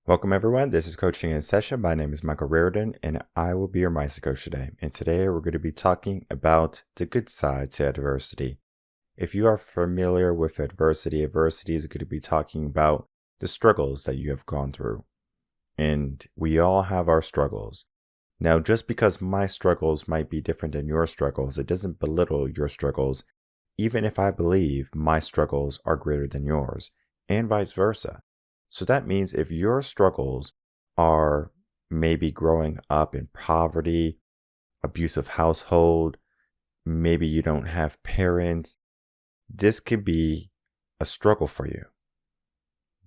Welcome everyone, this is Coaching in Session. My name is Michael Rearden and I will be your mindset coach today. And today we're going to be talking about the good side to adversity. If you are familiar with adversity is going to be talking about the struggles that you have gone through. And we all have our struggles. Now, just because my struggles might be different than your struggles, it doesn't belittle your struggles, even if I believe my struggles are greater than yours, and vice versa. So that means if your struggles are maybe growing up in poverty, abusive household, maybe you don't have parents, this could be a struggle for you.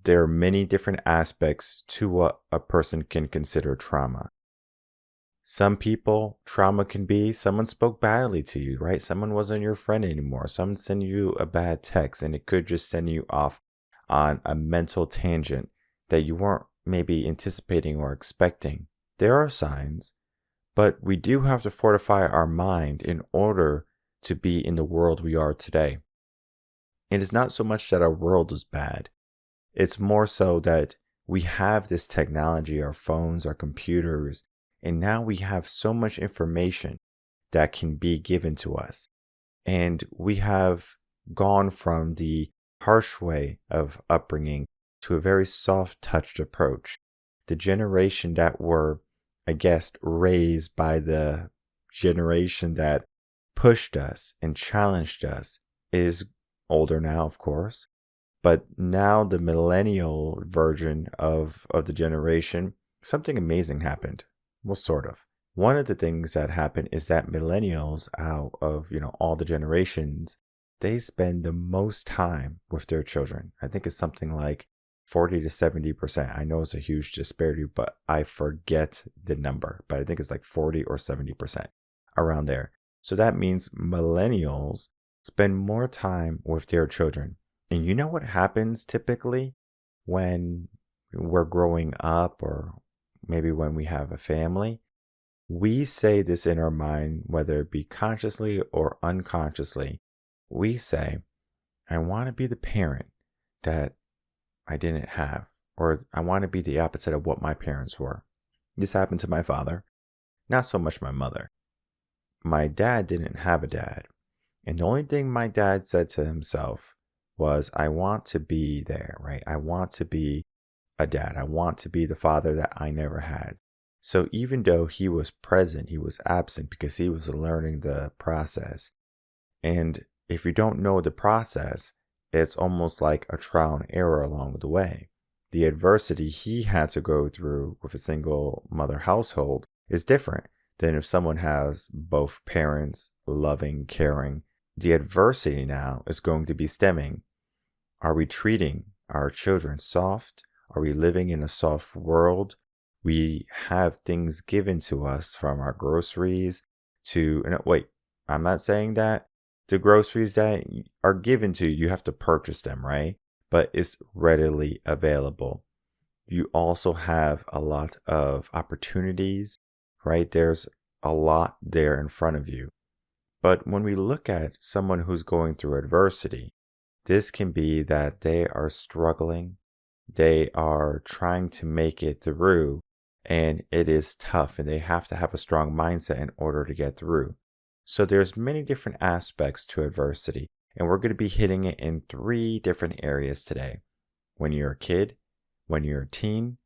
There are many different aspects to what a person can consider trauma. Some people, trauma can be someone spoke badly to you, right? Someone wasn't your friend anymore. Someone sent you a bad text and it could just send you off on a mental tangent that you weren't maybe anticipating or expecting. There are signs, but we do have to fortify our mind in order to be in the world we are today. It is not so much that our world is bad. It's more so that we have this technology, our phones, our computers, and now we have so much information that can be given to us. And we have gone from the harsh way of upbringing to a very soft-touched approach. The generation that were, I guess, raised by the generation that pushed us and challenged us is older now, of course. But now the millennial version of the generation, something amazing happened. Well, sort of. One of the things that happened is that millennials, out of all the generations, they spend the most time with their children. I think it's something like 40 to 70%. I know it's a huge disparity, but I forget the number. But I think it's like 40 or 70% around there. So that means millennials spend more time with their children. And you know what happens typically when we're growing up or maybe when we have a family? We say this in our mind, whether it be consciously or unconsciously. We say, I want to be the parent that I didn't have, or I want to be the opposite of what my parents were. This happened to my father, not so much my mother. My dad didn't have a dad. And the only thing my dad said to himself was, I want to be there, right? I want to be a dad. I want to be the father that I never had. So even though he was present, he was absent because he was learning the process. And if you don't know the process, it's almost like a trial and error along the way. The adversity he had to go through with a single mother household is different than if someone has both parents, loving, caring. The adversity now is going to be stemming. Are we treating our children soft? Are we living in a soft world? We have things given to us from our groceries to, no, wait, I'm not saying that. The groceries that are given to you, you have to purchase them, right? But it's readily available. You also have a lot of opportunities, right? There's a lot there in front of you. But when we look at someone who's going through adversity, this can be that they are struggling. They are trying to make it through, and it is tough, and they have to have a strong mindset in order to get through. So there's many different aspects to adversity, and we're going to be hitting it in 3 different areas today. When you're a kid, when you're a teen,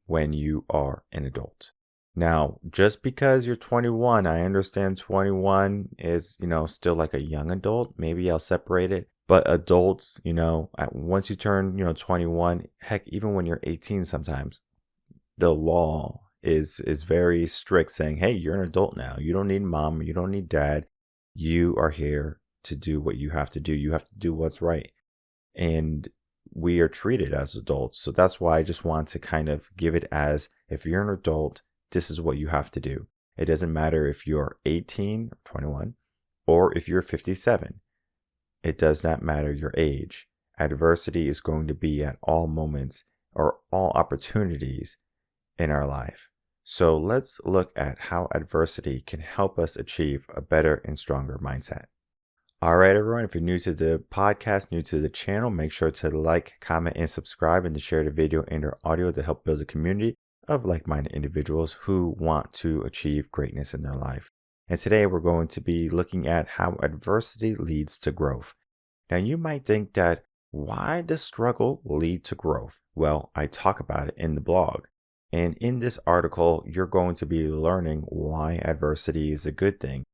when you are an adult. Now, just because you're 21, I understand 21 is, still like a young adult. Maybe I'll separate it. But adults, once you turn, 21, heck, even when you're 18 sometimes, the law is very strict saying, hey, you're an adult now. You don't need mom. You don't need dad. You are here to do what you have to do. You have to do what's right. And we are treated as adults. So that's why I just want to kind of give it as, if you're an adult, this is what you have to do. It doesn't matter if you're 18 or 21 or if you're 57. It does not matter your age. Adversity is going to be at all moments or all opportunities in our life. So let's look at how adversity can help us achieve a better and stronger mindset. All right, everyone, if you're new to the podcast, new to the channel, make sure to like, comment, and subscribe, and to share the video and or audio to help build a community of like-minded individuals who want to achieve greatness in their life. And today we're going to be looking at how adversity leads to growth. Now, you might think that why does struggle lead to growth? Well, I talk about it in the blog. And in this article, you're going to be learning why adversity is a good thing.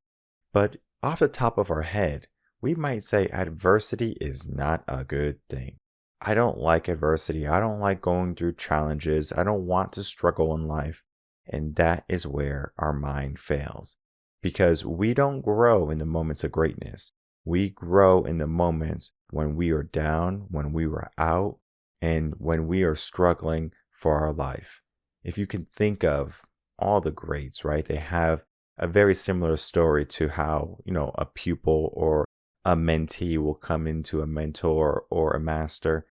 But off the top of our head, we might say adversity is not a good thing. I don't like adversity. I don't like going through challenges. I don't want to struggle in life. And that is where our mind fails. Because we don't grow in the moments of greatness. We grow in the moments when we are down, when we were out, and when we are struggling for our life. If you can think of all the greats, right? They have a very similar story to how, a pupil or a mentee will come into a mentor or a master,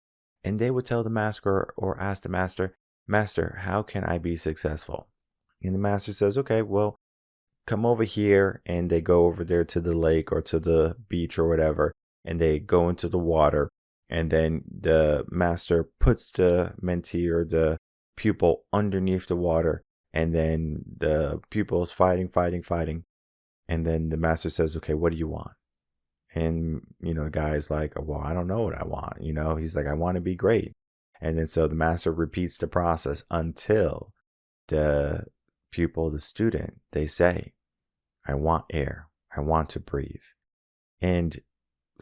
and they would tell the master or ask the master, "Master, how can I be successful?" And the master says, "Okay, well, come over here." And they go over there to the lake or to the beach or whatever, and they go into the water. And then the master puts the mentee or the pupil underneath the water. And then the pupil is fighting. And then the master says, "Okay, what do you want?" And, the guy's like, "Well, I don't know what I want." He's like, "I want to be great." And then so the master repeats the process until the pupil, the student, they say, "I want air. I want to breathe." And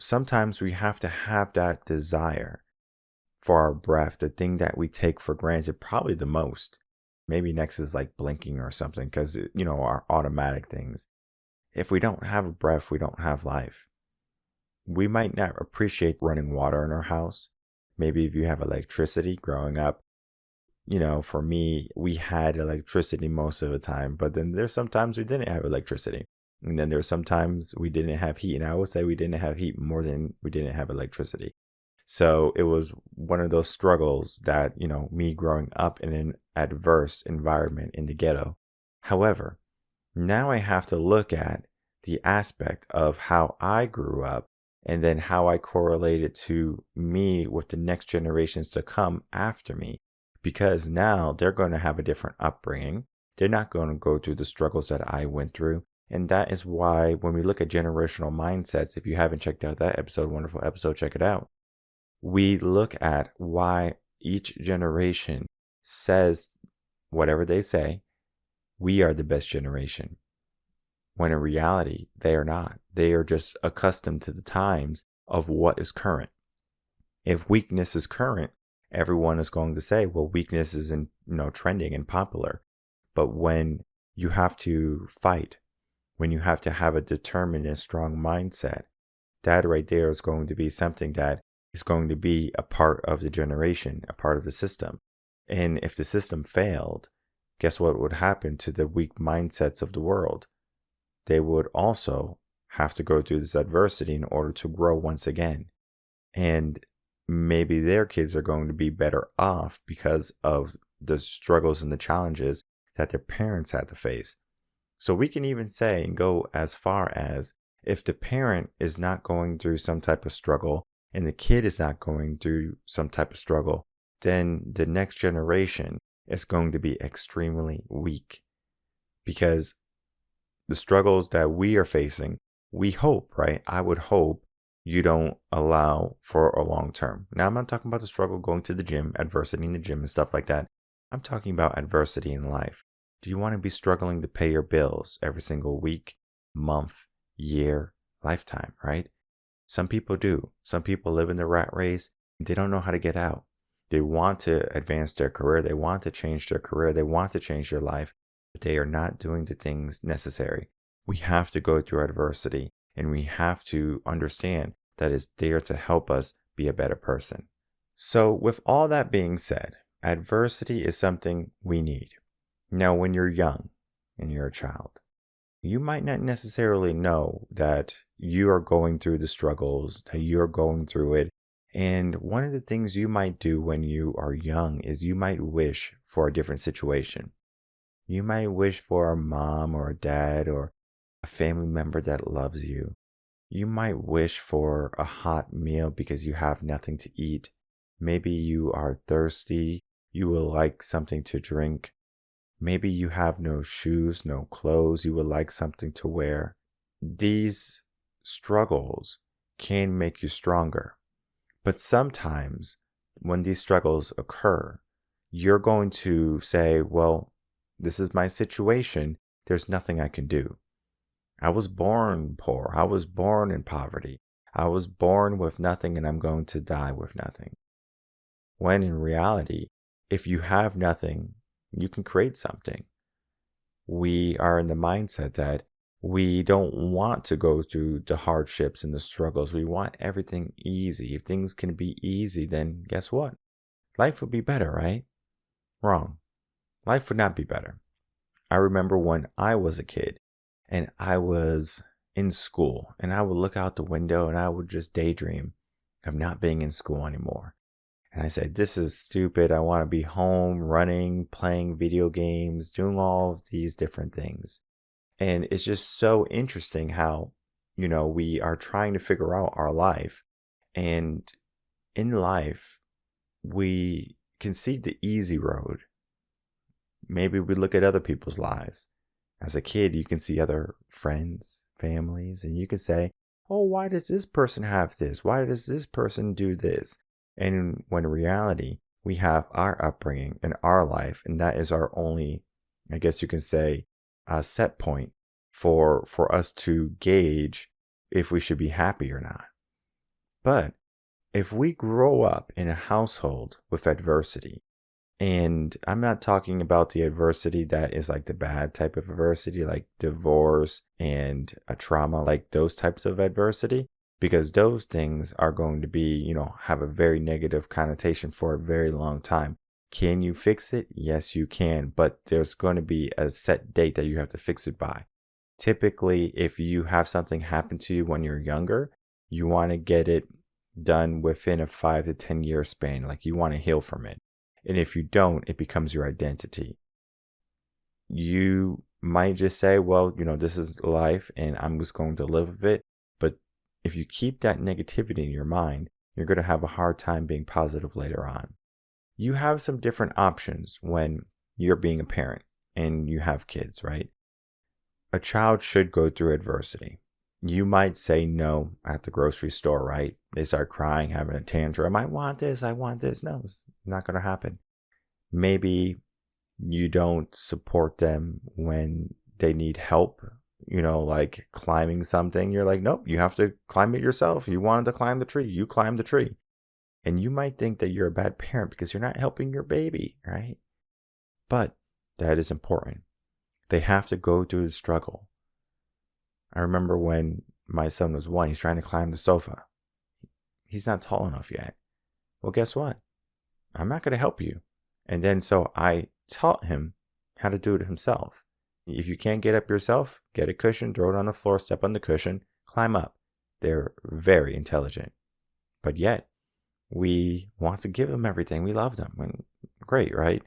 sometimes we have to have that desire for our breath, the thing that we take for granted probably the most. Maybe next is like blinking or something, because, our automatic things. If we don't have a breath, we don't have life. We might not appreciate running water in our house. Maybe if you have electricity growing up, for me, we had electricity most of the time, but then there's sometimes we didn't have electricity. And then there's sometimes we didn't have heat. And I would say we didn't have heat more than we didn't have electricity. So it was one of those struggles that, me growing up in an adverse environment in the ghetto. However, now I have to look at the aspect of how I grew up and then how I correlate it to me with the next generations to come after me. Because now they're going to have a different upbringing. They're not going to go through the struggles that I went through. And that is why when we look at generational mindsets, if you haven't checked out that episode, wonderful episode, check it out. We look at why each generation says whatever they say, we are the best generation. When in reality, they are not. They are just accustomed to the times of what is current. If weakness is current, everyone is going to say, well, weakness is trending and popular. But when you have to fight, when you have to have a determined and strong mindset, that right there is going to be something that is going to be a part of the generation, a part of the system. And if the system failed, guess what would happen to the weak mindsets of the world? They would also have to go through this adversity in order to grow once again. And maybe their kids are going to be better off because of the struggles and the challenges that their parents had to face. So we can even say and go as far as if the parent is not going through some type of struggle and the kid is not going through some type of struggle, then the next generation is going to be extremely weak. Because the struggles that we are facing, we hope, right? I would hope you don't allow for a long term. Now, I'm not talking about the struggle going to the gym, adversity in the gym and stuff like that. I'm talking about adversity in life. Do you want to be struggling to pay your bills every single week, month, year, lifetime, right? Some people do. Some people live in the rat race. They don't know how to get out. They want to advance their career. They want to change their career. They want to change their life. But they are not doing the things necessary. We have to go through adversity, and we have to understand that it's there to help us be a better person. So with all that being said, adversity is something we need. Now, when you're young and you're a child, you might not necessarily know that you are going through the struggles, that you're going through it. And one of the things you might do when you are young is you might wish for a different situation. You might wish for a mom or a dad or a family member that loves you. You might wish for a hot meal because you have nothing to eat. Maybe you are thirsty. You will like something to drink. Maybe you have no shoes, no clothes. You would like something to wear. These struggles can make you stronger. But sometimes when these struggles occur, you're going to say, well, this is my situation. There's nothing I can do. I was born poor. I was born in poverty. I was born with nothing and I'm going to die with nothing. When in reality, if you have nothing, you can create something. We are in the mindset that we don't want to go through the hardships and the struggles. We want everything easy. If things can be easy, then guess what? Life would be better, right? Wrong. Life would not be better. I remember when I was a kid and I was in school and I would look out the window and I would just daydream of not being in school anymore. And I said, this is stupid. I want to be home, running, playing video games, doing all of these different things. And it's just so interesting how, we are trying to figure out our life. And in life, we can see the easy road. Maybe we look at other people's lives. As a kid, you can see other friends, families, and you can say, oh, why does this person have this? Why does this person do this? And when in reality, we have our upbringing and our life, and that is our only, I guess you can say, set point for us to gauge if we should be happy or not. But if we grow up in a household with adversity, and I'm not talking about the adversity that is like the bad type of adversity, like divorce and a trauma, like those types of adversity, because those things are going to be, have a very negative connotation for a very long time. Can you fix it? Yes, you can, but there's going to be a set date that you have to fix it by. Typically, if you have something happen to you when you're younger, you want to get it done within a 5 to 10 year span. Like you want to heal from it. And if you don't, it becomes your identity. You might just say, well, this is life and I'm just going to live with it. But if you keep that negativity in your mind, you're going to have a hard time being positive later on. You have some different options when you're being a parent and you have kids, right? A child should go through adversity. You might say no at the grocery store, right? They start crying, having a tantrum. I want this. I want this. No, it's not going to happen. Maybe you don't support them when they need help, like climbing something. You're like, nope, you have to climb it yourself. You wanted to climb the tree. You climb the tree. And you might think that you're a bad parent because you're not helping your baby, right? But that is important. They have to go through the struggle. I remember when my son was 1, he's trying to climb the sofa. He's not tall enough yet. Well, guess what? I'm not going to help you. And then so I taught him how to do it himself. If you can't get up yourself, get a cushion, throw it on the floor, step on the cushion, climb up. They're very intelligent. But yet, we want to give them everything. We love them. And great, right?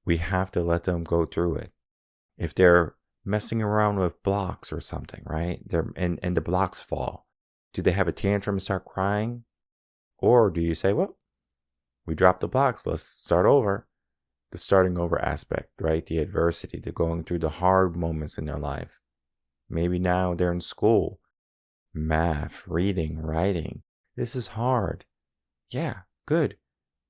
We have to let them go through it. If they're messing around with blocks or something, right? And the blocks fall. Do they have a tantrum and start crying? Or do you say, well, we dropped the blocks, let's start over? The starting over aspect, right? The adversity, the going through the hard moments in their life. Maybe now they're in school. Math, reading, writing. This is hard. Yeah, good.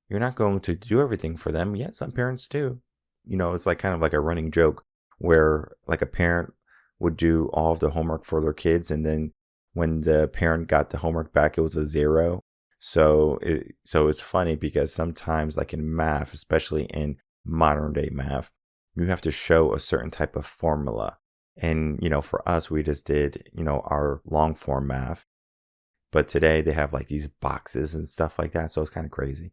You're not going to do everything for them. Yet some parents do. It's like kind of like a running joke where like a parent would do all of the homework for their kids, and then when the parent got the homework back, it was a 0. So it's funny because sometimes, like in math, especially in modern day math, you have to show a certain type of formula. And, for us, we just did, our long form math. But today they have like these boxes and stuff like that. So it's kind of crazy.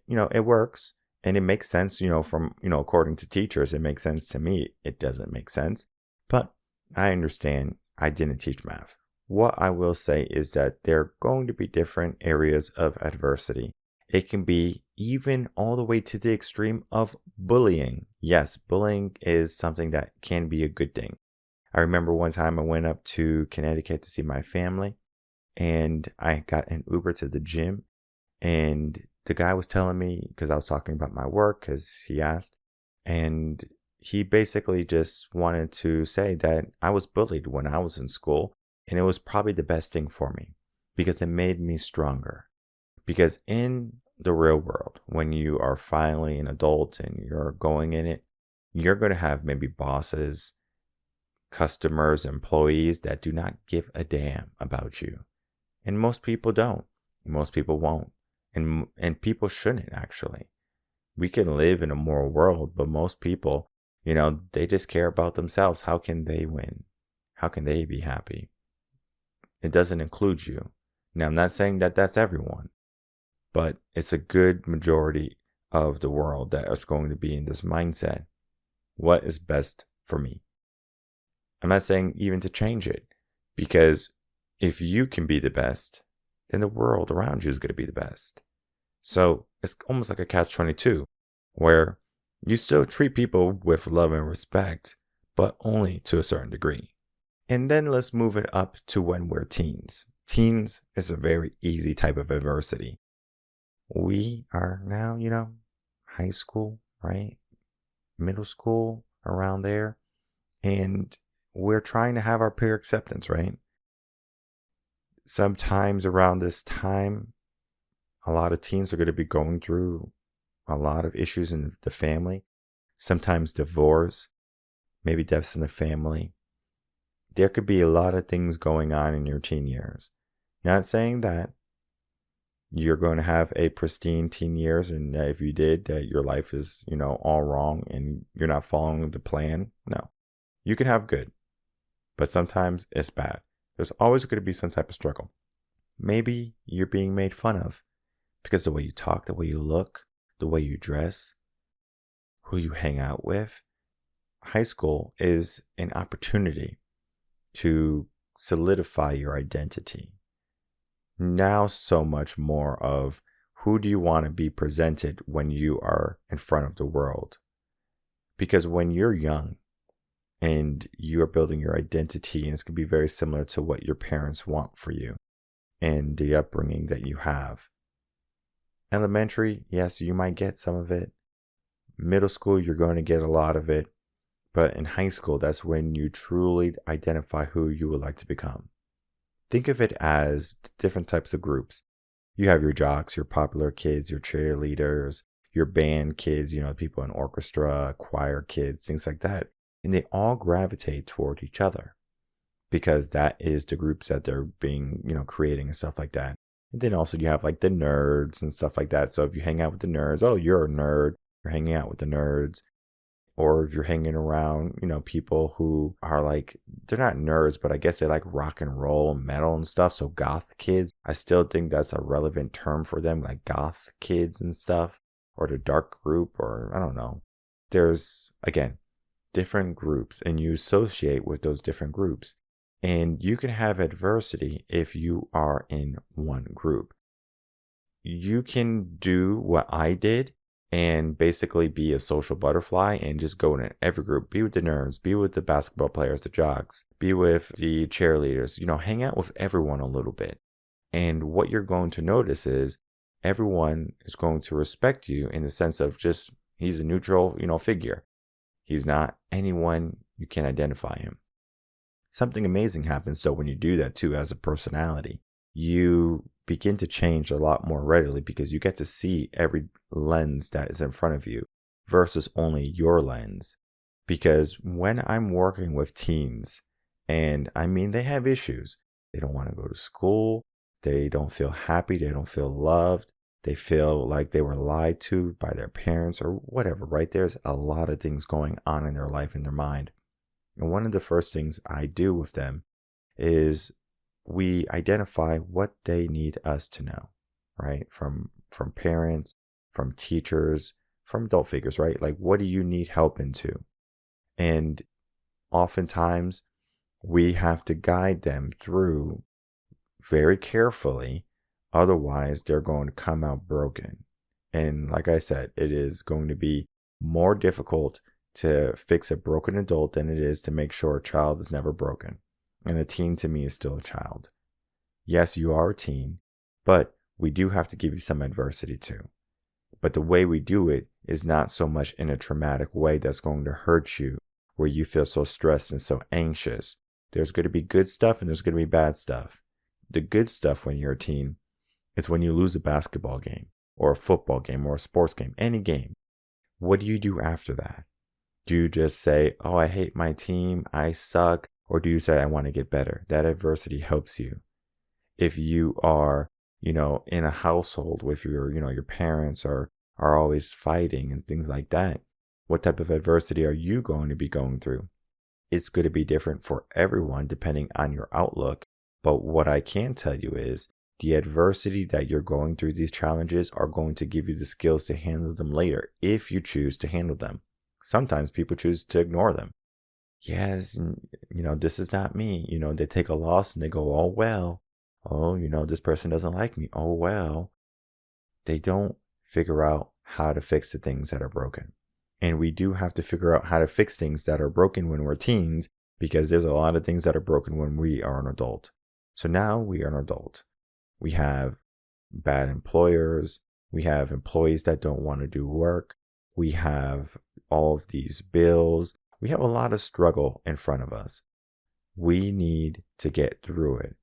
It works and it makes sense, from, according to teachers, it makes sense to me. It doesn't make sense. But I understand I didn't teach math. What I will say is that there are going to be different areas of adversity. It can be even all the way to the extreme of bullying. Yes, bullying is something that can be a good thing. I remember one time I went up to Connecticut to see my family, and I got an Uber to the gym, and the guy was telling me, because I was talking about my work, because he asked, and he basically just wanted to say that I was bullied when I was in school, and it was probably the best thing for me because it made me stronger. Because in the real world, when you are finally an adult and you're going in it, you're going to have maybe bosses, customers, employees that do not give a damn about you. And most people don't. Most people won't. And people shouldn't actually. We can live in a moral world, but most people, they just care about themselves. How can they win? How can they be happy? It doesn't include you. Now, I'm not saying that that's everyone, but it's a good majority of the world that is going to be in this mindset. What is best for me? I'm not saying even to change it, because if you can be the best, then the world around you is going to be the best. So it's almost like a catch-22, where you still treat people with love and respect, but only to a certain degree. And then let's move it up to when we're teens. Teens is a very easy type of adversity. We are now, high school, right? Middle school, around there. And we're trying to have our peer acceptance, right? Sometimes around this time, a lot of teens are going to be going through a lot of issues in the family. Sometimes divorce, maybe deaths in the family. There could be a lot of things going on in your teen years. Not saying that you're going to have a pristine teen years, and if you did, that your life is, all wrong and you're not following the plan. No, you can have good, but sometimes it's bad. There's always going to be some type of struggle. Maybe you're being made fun of because the way you talk, the way you look, the way you dress, who you hang out with. High school is an opportunity to solidify your identity. Now so much more of who do you want to be presented when you are in front of the world. Because when you're young and you are building your identity, and it's going to be very similar to what your parents want for you and the upbringing that you have. Elementary, yes, you might get some of it. Middle school, you're going to get a lot of it. But in high school, that's when you truly identify who you would like to become. Think of it as different types of groups. You have your jocks, your popular kids, your cheerleaders, your band kids, people in orchestra, choir kids, things like that. And they all gravitate toward each other because that is the groups that they're being, creating and stuff like that. And then also you have like the nerds and stuff like that. So if you hang out with the nerds, oh, you're a nerd, you're hanging out with the nerds. Or if you're hanging around, people who are like, they're not nerds, but I guess they like rock and roll and metal and stuff. So goth kids, I still think that's a relevant term for them, like goth kids and stuff, or the dark group, or I don't know. There's, again, different groups, and you associate with those different groups. And you can have adversity if you are in one group. You can do what I did and basically be a social butterfly and just go in every group. Be with the nerds, be with the basketball players, the jocks, be with the cheerleaders, hang out with everyone a little bit. And what you're going to notice is everyone is going to respect you in the sense of just, he's a neutral, figure. He's not anyone, you can identify him. Something amazing happens though when you do that too as a personality. You begin to change a lot more readily because you get to see every lens that is in front of you versus only your lens. Because when I'm working with teens, and they have issues, they don't want to go to school, they don't feel happy, they don't feel loved, they feel like they were lied to by their parents or whatever, right? There's a lot of things going on in their life, in their mind. And one of the first things I do with them is we identify what they need us to know, right? From parents, from teachers, from adult figures, right? Like, what do you need help into? And oftentimes we have to guide them through very carefully. Otherwise, they're going to come out broken. And like I said, it is going to be more difficult to fix a broken adult than it is to make sure a child is never broken. And a teen to me is still a child. Yes, you are a teen, but we do have to give you some adversity too. But the way we do it is not so much in a traumatic way that's going to hurt you, where you feel so stressed and so anxious. There's going to be good stuff and there's going to be bad stuff. The good stuff when you're a teen is when you lose a basketball game or a football game or a sports game, any game. What do you do after that? Do you just say, oh, I hate my team, I suck? Or do you say, I want to get better? That adversity helps you. If you are, in a household with your parents are always fighting and things like that, what type of adversity are you going to be going through? It's going to be different for everyone depending on your outlook. But what I can tell you is the adversity that you're going through, these challenges are going to give you the skills to handle them later if you choose to handle them. Sometimes people choose to ignore them. Yes, this is not me. They take a loss and they go, oh, well. Oh, this person doesn't like me. Oh, well. They don't figure out how to fix the things that are broken. And we do have to figure out how to fix things that are broken when we're teens, because there's a lot of things that are broken when we are an adult. So now we are an adult. We have bad employers. We have employees that don't want to do work. We have all of these bills. We have a lot of struggle in front of us. We need to get through it.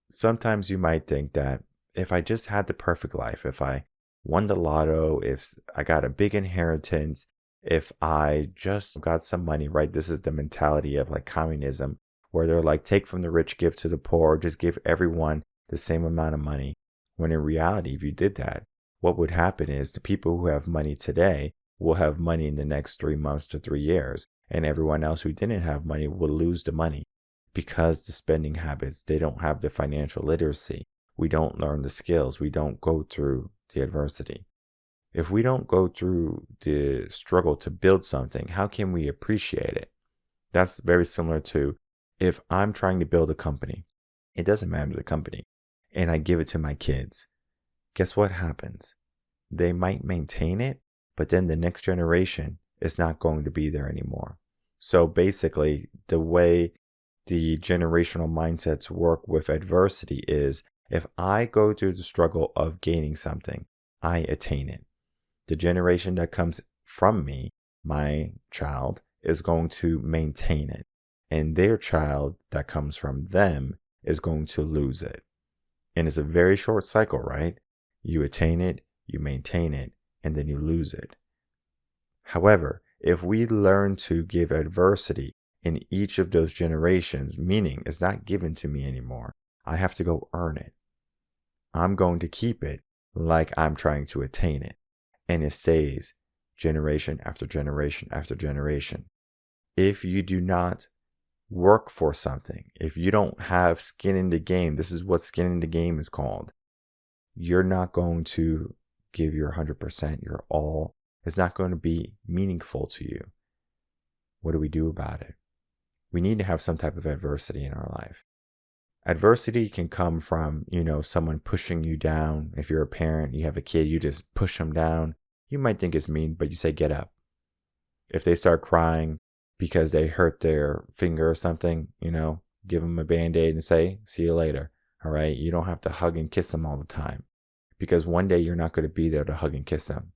Sometimes you might think that if I just had the perfect life, if I won the lotto, if I got a big inheritance, if I just got some money, right? This is the mentality of like communism, where they're like, take from the rich, give to the poor, just give everyone the same amount of money. When in reality, if you did that, what would happen is the people who have money today will have money in the next 3 months to 3 years. And everyone else who didn't have money will lose the money because the spending habits, they don't have the financial literacy. We don't learn the skills. We don't go through the adversity. If we don't go through the struggle to build something, how can we appreciate it? That's very similar to if I'm trying to build a company, it doesn't matter the company, and I give it to my kids. Guess what happens? They might maintain it, but then the next generation is not going to be there anymore. So basically, the way the generational mindsets work with adversity is if I go through the struggle of gaining something, I attain it. The generation that comes from me, my child, is going to maintain it. And their child that comes from them is going to lose it. And it's a very short cycle, right? You attain it, you maintain it, and then you lose it. However, if we learn to give adversity in each of those generations, meaning it's not given to me anymore, I have to go earn it. I'm going to keep it like I'm trying to attain it. And it stays generation after generation after generation. If you do not work for something, if you don't have skin in the game, this is what skin in the game is called, you're not going to give your 100%, your all. It's not going to be meaningful to you. What do we do about it? We need to have some type of adversity in our life. Adversity can come from, someone pushing you down. If you're a parent, you have a kid, you just push them down. You might think it's mean, but you say, get up. If they start crying because they hurt their finger or something, give them a Band-Aid and say, see you later. All right. You don't have to hug and kiss them all the time, because one day you're not going to be there to hug and kiss them.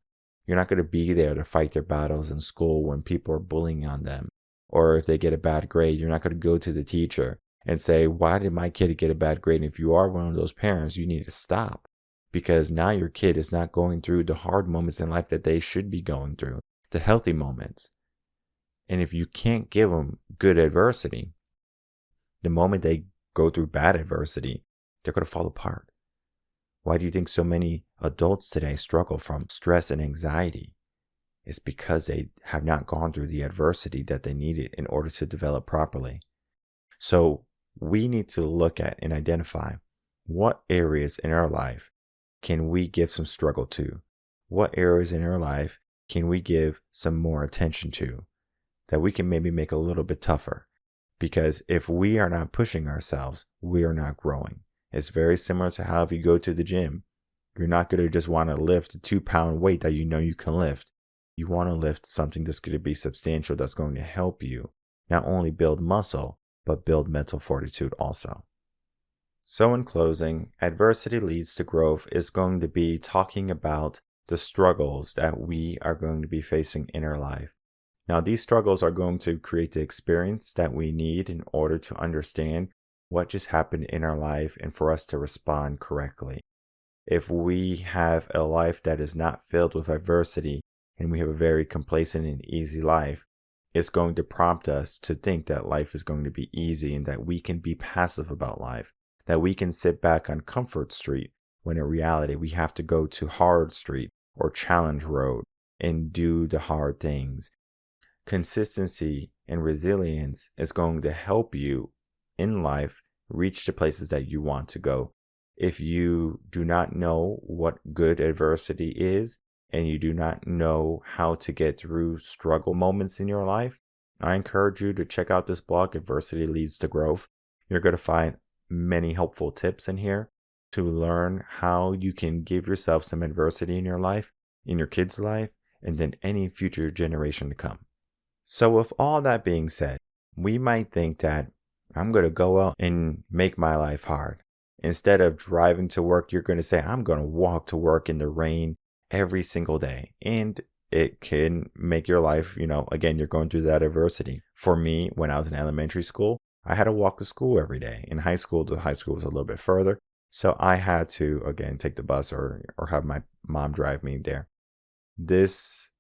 You're not going to be there to fight their battles in school when people are bullying on them. Or if they get a bad grade, you're not going to go to the teacher and say, why did my kid get a bad grade? And if you are one of those parents, you need to stop, because now your kid is not going through the hard moments in life that they should be going through, the healthy moments. And if you can't give them good adversity, the moment they go through bad adversity, they're going to fall apart. Why do you think so many adults today struggle from stress and anxiety? It's because they have not gone through the adversity that they needed in order to develop properly. So we need to look at and identify what areas in our life can we give some struggle to? What areas in our life can we give some more attention to that we can maybe make a little bit tougher? Because if we are not pushing ourselves, we are not growing. It's very similar to how if you go to the gym, you're not going to just want to lift a 2-pound weight that you know you can lift. You want to lift something that's going to be substantial, that's going to help you not only build muscle, but build mental fortitude also. So in closing, adversity leads to growth is going to be talking about the struggles that we are going to be facing in our life. Now, these struggles are going to create the experience that we need in order to understand what just happened in our life and for us to respond correctly. If we have a life that is not filled with adversity and we have a very complacent and easy life, it's going to prompt us to think that life is going to be easy and that we can be passive about life, that we can sit back on Comfort Street when in reality we have to go to Hard Street or Challenge Road and do the hard things. Consistency and resilience is going to help you in life reach the places that you want to go. If you do not know what good adversity is, and you do not know how to get through struggle moments in your life, I encourage you to check out this blog, Adversity Leads to Growth. You're going to find many helpful tips in here to learn how you can give yourself some adversity in your life, in your kids' life, and then any future generation to come. So with all that being said, we might think that I'm going to go out and make my life hard. Instead of driving to work, you're going to say, I'm going to walk to work in the rain every single day. And it can make your life, again, you're going through that adversity. For me, when I was in elementary school, I had to walk to school every day. In high school, the high school was a little bit further. So I had to, again, take the bus or have my mom drive me there. This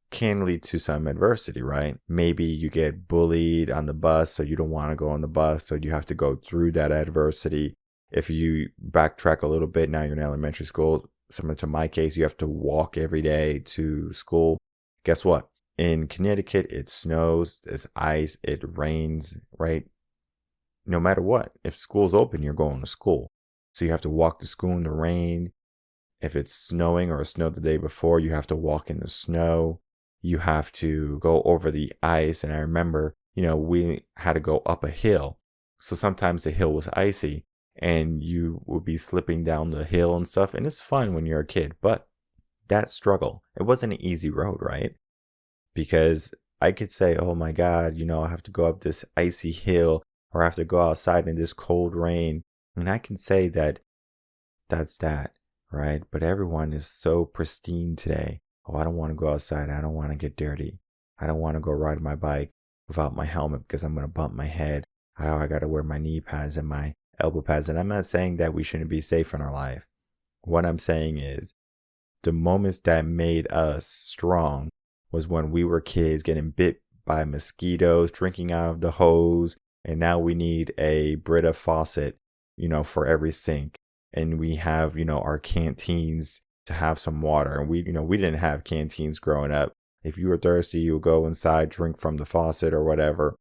can lead to some adversity, right? Maybe you get bullied on the bus, so you don't want to go on the bus. So you have to go through that adversity. If you backtrack a little bit, now you're in elementary school, similar to my case, you have to walk every day to school. Guess what? In Connecticut, it snows, there's ice, it rains, right? No matter what, if school's open, you're going to school. So you have to walk to school in the rain. If it's snowing or it snowed the day before, you have to walk in the snow. You have to go over the ice. And I remember, we had to go up a hill. So sometimes the hill was icy and you would be slipping down the hill and stuff. And it's fun when you're a kid, but that struggle, it wasn't an easy road, right? Because I could say, oh my God, I have to go up this icy hill or I have to go outside in this cold rain. And I can say that that's that, right? But everyone is so pristine today. Oh, I don't want to go outside. I don't want to get dirty. I don't want to go ride my bike without my helmet because I'm going to bump my head. Oh, I got to wear my knee pads and my elbow pads. And I'm not saying that we shouldn't be safe in our life. What I'm saying is the moments that made us strong was when we were kids getting bit by mosquitoes, drinking out of the hose. And now we need a Brita faucet, for every sink. And we have, our canteens to have some water. And we didn't have canteens growing up. If you were thirsty, you would go inside, drink from the faucet or whatever,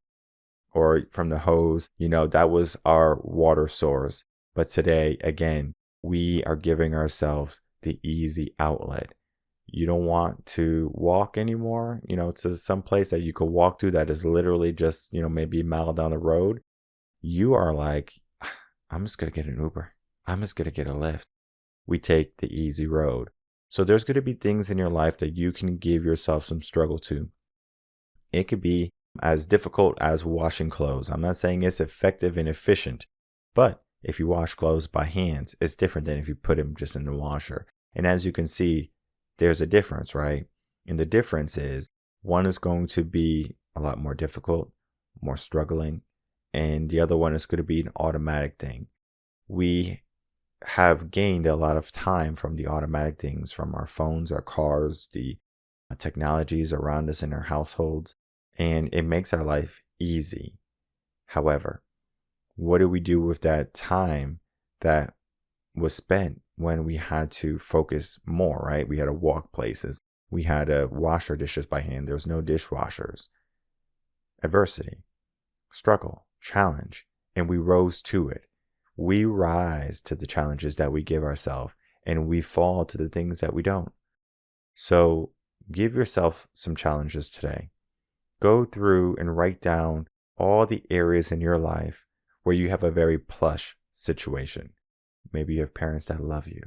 or from the hose. That was our water source. But today, again, we are giving ourselves the easy outlet. You don't want to walk anymore, to some place that you could walk to that is literally just, maybe a mile down the road. You are like, I'm just going to get an Uber. I'm just going to get a Lyft. We take the easy road. So there's going to be things in your life that you can give yourself some struggle to. It could be as difficult as washing clothes. I'm not saying it's effective and efficient, but if you wash clothes by hands, it's different than if you put them just in the washer. And as you can see, there's a difference, right? And the difference is one is going to be a lot more difficult, more struggling, and the other one is going to be an automatic thing. We have gained a lot of time from the automatic things, from our phones, our cars, the technologies around us in our households, and it makes our life easy. However, what do we do with that time that was spent when we had to focus more, right? We had to walk places. We had to wash our dishes by hand. There was no dishwashers. Adversity, struggle, challenge, and we rose to it. We rise to the challenges that we give ourselves, and we fall to the things that we don't. So give yourself some challenges today. Go through and write down all the areas in your life where you have a very plush situation. Maybe you have parents that love you.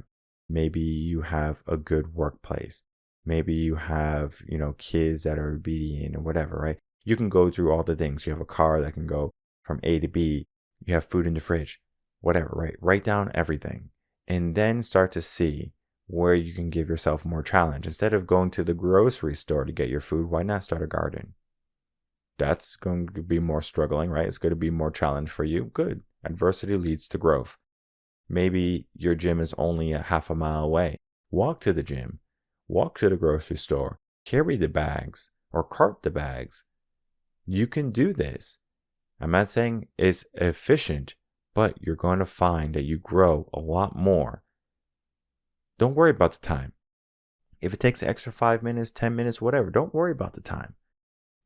Maybe you have a good workplace. Maybe you have, kids that are obedient or whatever, right? You can go through all the things. You have a car that can go from A to B. You have food in the fridge, whatever, right? Write down everything and then start to see where you can give yourself more challenge. Instead of going to the grocery store to get your food, why not start a garden? That's going to be more struggling, right? It's going to be more challenge for you. Good. Adversity leads to growth. Maybe your gym is only a half a mile away. Walk to the gym, walk to the grocery store, carry the bags or cart the bags. You can do this. I'm not saying it's efficient, but you're going to find that you grow a lot more. Don't worry about the time. If it takes an extra 5 minutes, 10 minutes, whatever, don't worry about the time.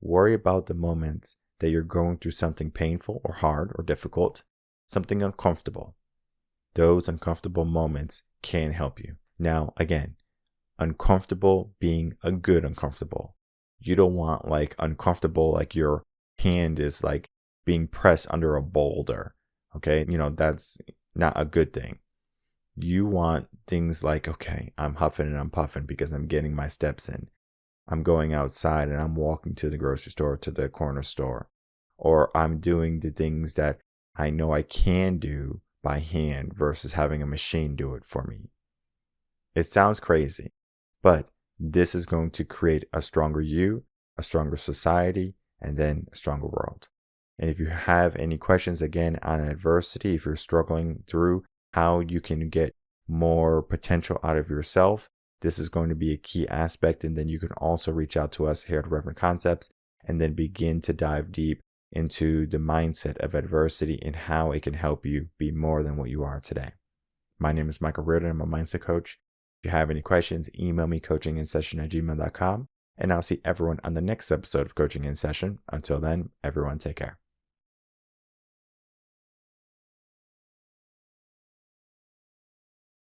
Worry about the moments that you're going through something painful or hard or difficult, something uncomfortable. Those uncomfortable moments can help you. Now, again, uncomfortable being a good uncomfortable. You don't want like uncomfortable, like your hand is like being pressed under a boulder. Okay. That's not a good thing. You want things like, okay, I'm huffing and I'm puffing because I'm getting my steps in. I'm going outside and I'm walking to the grocery store, to the corner store, or I'm doing the things that I know I can do by hand versus having a machine do it for me. It sounds crazy, but this is going to create a stronger you, a stronger society, and then a stronger world. And if you have any questions again on adversity, if you're struggling through how you can get more potential out of yourself, this is going to be a key aspect. And then you can also reach out to us here at Reverend Concepts and then begin to dive deep into the mindset of adversity and how it can help you be more than what you are today. My name is Michael Rearden. I'm a mindset coach. If you have any questions, email me coachinginsession@gmail.com, and I'll see everyone on the next episode of Coaching in Session. Until then, everyone take care.